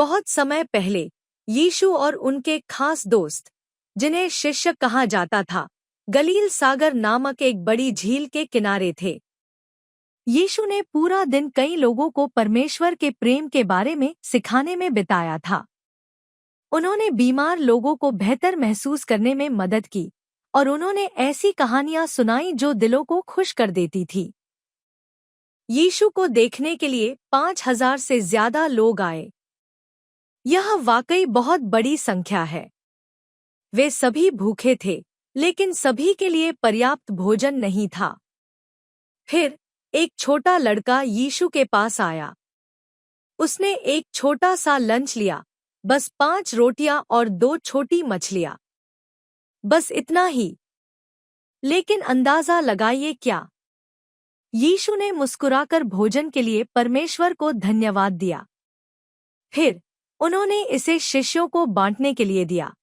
बहुत समय पहले यीशु और उनके खास दोस्त, जिन्हें शिष्य कहा जाता था, गलील सागर नामक एक बड़ी झील के किनारे थे। यीशु ने पूरा दिन कई लोगों को परमेश्वर के प्रेम के बारे में सिखाने में बिताया था। उन्होंने बीमार लोगों को बेहतर महसूस करने में मदद की और उन्होंने ऐसी कहानियां सुनाई जो दिलों को खुश कर देती थी। यीशु को देखने के लिए 5,000 से ज्यादा लोग आए। यह वाकई बहुत बड़ी संख्या है। वे सभी भूखे थे, लेकिन सभी के लिए पर्याप्त भोजन नहीं था। फिर एक छोटा लड़का यीशु के पास आया। उसने एक छोटा सा लंच लिया, बस 5 रोटियां और 2 छोटी मछलियां। बस इतना ही। लेकिन अंदाजा लगाइए क्या? यीशु ने मुस्कुराकर भोजन के लिए परमेश्वर को धन्यवाद दिया। फिर उन्होंने इसे शिष्यों को बांटने के लिए दिया।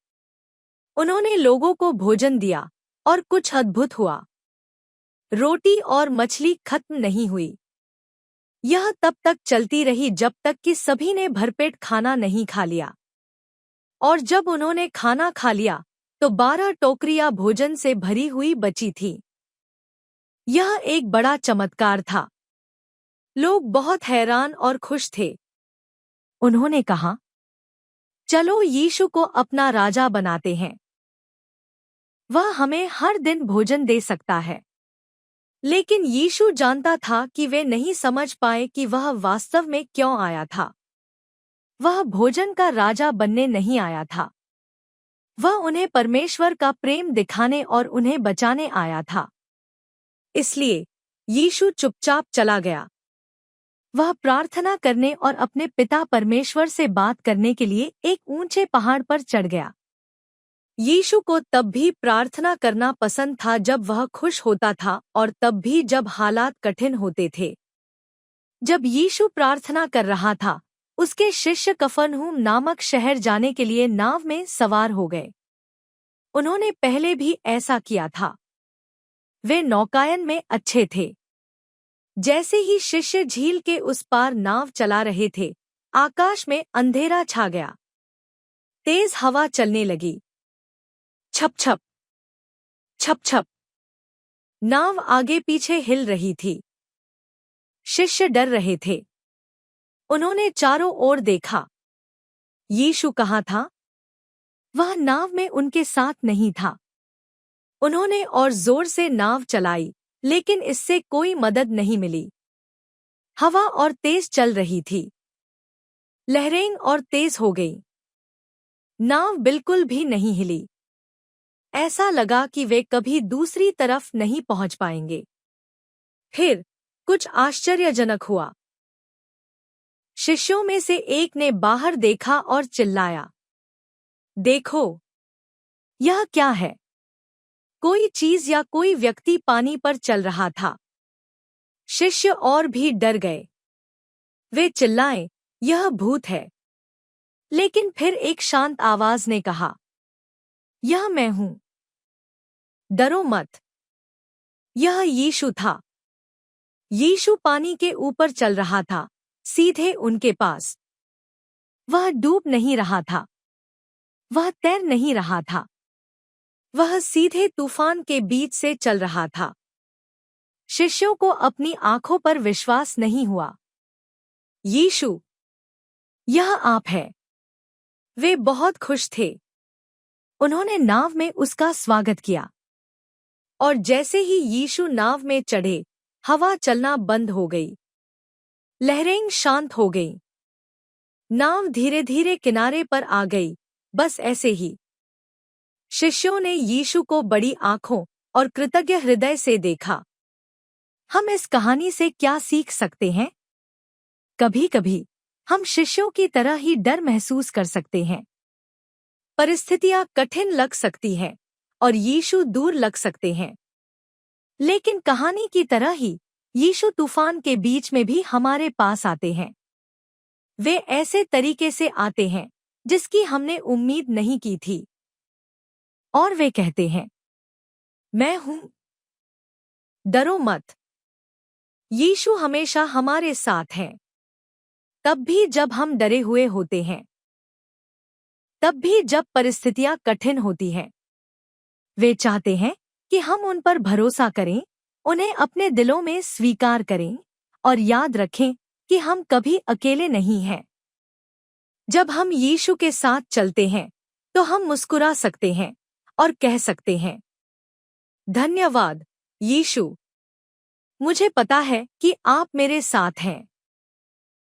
उन्होंने लोगों को भोजन दिया और कुछ अद्भुत हुआ। रोटी और मछली खत्म नहीं हुई। यह तब तक चलती रही जब तक कि सभी ने भरपेट खाना नहीं खा लिया। और जब उन्होंने खाना खा लिया तो 12 टोकरियां भोजन से भरी हुई बची थीं। यह एक बड़ा चमत्कार था। लोग बहुत हैरान और खुश थे। उन्होंने कहा, चलो यीशु को अपना राजा बनाते हैं। वह हमें हर दिन भोजन दे सकता है। लेकिन यीशु जानता था कि वे नहीं समझ पाए कि वह वास्तव में क्यों आया था। वह भोजन का राजा बनने नहीं आया था। वह उन्हें परमेश्वर का प्रेम दिखाने और उन्हें बचाने आया था। इसलिए यीशु चुपचाप चला गया। वह प्रार्थना करने और अपने पिता परमेश्वर से बात करने के लिए एक ऊंचे पहाड़ पर चढ़ गया। यीशु को तब भी प्रार्थना करना पसंद था जब वह खुश होता था और तब भी जब हालात कठिन होते थे। जब यीशु प्रार्थना कर रहा था, उसके शिष्य कफरनहूम नामक शहर जाने के लिए नाव में सवार हो गए। उन्होंने पहले भी ऐसा किया था। वे नौकायन में अच्छे थे। जैसे ही शिष्य झील के उस पार नाव चला रहे थे, आकाश में अंधेरा छा गया। तेज हवा चलने लगी। छप छप, छप छप। नाव आगे पीछे हिल रही थी। शिष्य डर रहे थे। उन्होंने चारों ओर देखा। यीशु कहाँ था? वह नाव में उनके साथ नहीं था। उन्होंने और जोर से नाव चलाई, लेकिन इससे कोई मदद नहीं मिली। हवा और तेज चल रही थी। लहरें और तेज हो गई। नाव बिल्कुल भी नहीं हिली। ऐसा लगा कि वे कभी दूसरी तरफ नहीं पहुंच पाएंगे। फिर कुछ आश्चर्यजनक हुआ। शिष्यों में से एक ने बाहर देखा और चिल्लाया, देखो, यह क्या है? कोई चीज या कोई व्यक्ति पानी पर चल रहा था। शिष्य और भी डर गए। वे चिल्लाए, यह भूत है। लेकिन फिर एक शांत आवाज ने कहा, यह मैं हूं। डरो मत। यह यीशु था। यीशु पानी के ऊपर चल रहा था, सीधे उनके पास। वह डूब नहीं रहा था। वह तैर नहीं रहा था। वह सीधे तूफान के बीच से चल रहा था। शिष्यों को अपनी आंखों पर विश्वास नहीं हुआ। यीशु, यह आप है। वे बहुत खुश थे। उन्होंने नाव में उसका स्वागत किया। और जैसे ही यीशु नाव में चढ़े, हवा चलना बंद हो गई। लहरें शांत हो गईं। नाव धीरे धीरे किनारे पर आ गई, बस ऐसे ही। शिष्यों ने यीशु को बड़ी आंखों और कृतज्ञ हृदय से देखा। हम इस कहानी से क्या सीख सकते हैं? कभी-कभी हम शिष्यों की तरह ही डर महसूस कर सकते हैं। परिस्थितियां कठिन लग सकती हैं और यीशु दूर लग सकते हैं। लेकिन कहानी की तरह ही यीशु तूफान के बीच में भी हमारे पास आते हैं। वे ऐसे तरीके से आते हैं जिसकी हमने उम्मीद नहीं की थी। और वे कहते हैं, मैं हूं, डरो मत। यीशु हमेशा हमारे साथ हैं। तब भी जब हम डरे हुए होते हैं। तब भी जब परिस्थितियां कठिन होती हैं। वे चाहते हैं कि हम उन पर भरोसा करें, उन्हें अपने दिलों में स्वीकार करें और याद रखें कि हम कभी अकेले नहीं हैं। जब हम यीशु के साथ चलते हैं तो हम मुस्कुरा सकते हैं और कह सकते हैं, धन्यवाद यीशु, मुझे पता है कि आप मेरे साथ हैं।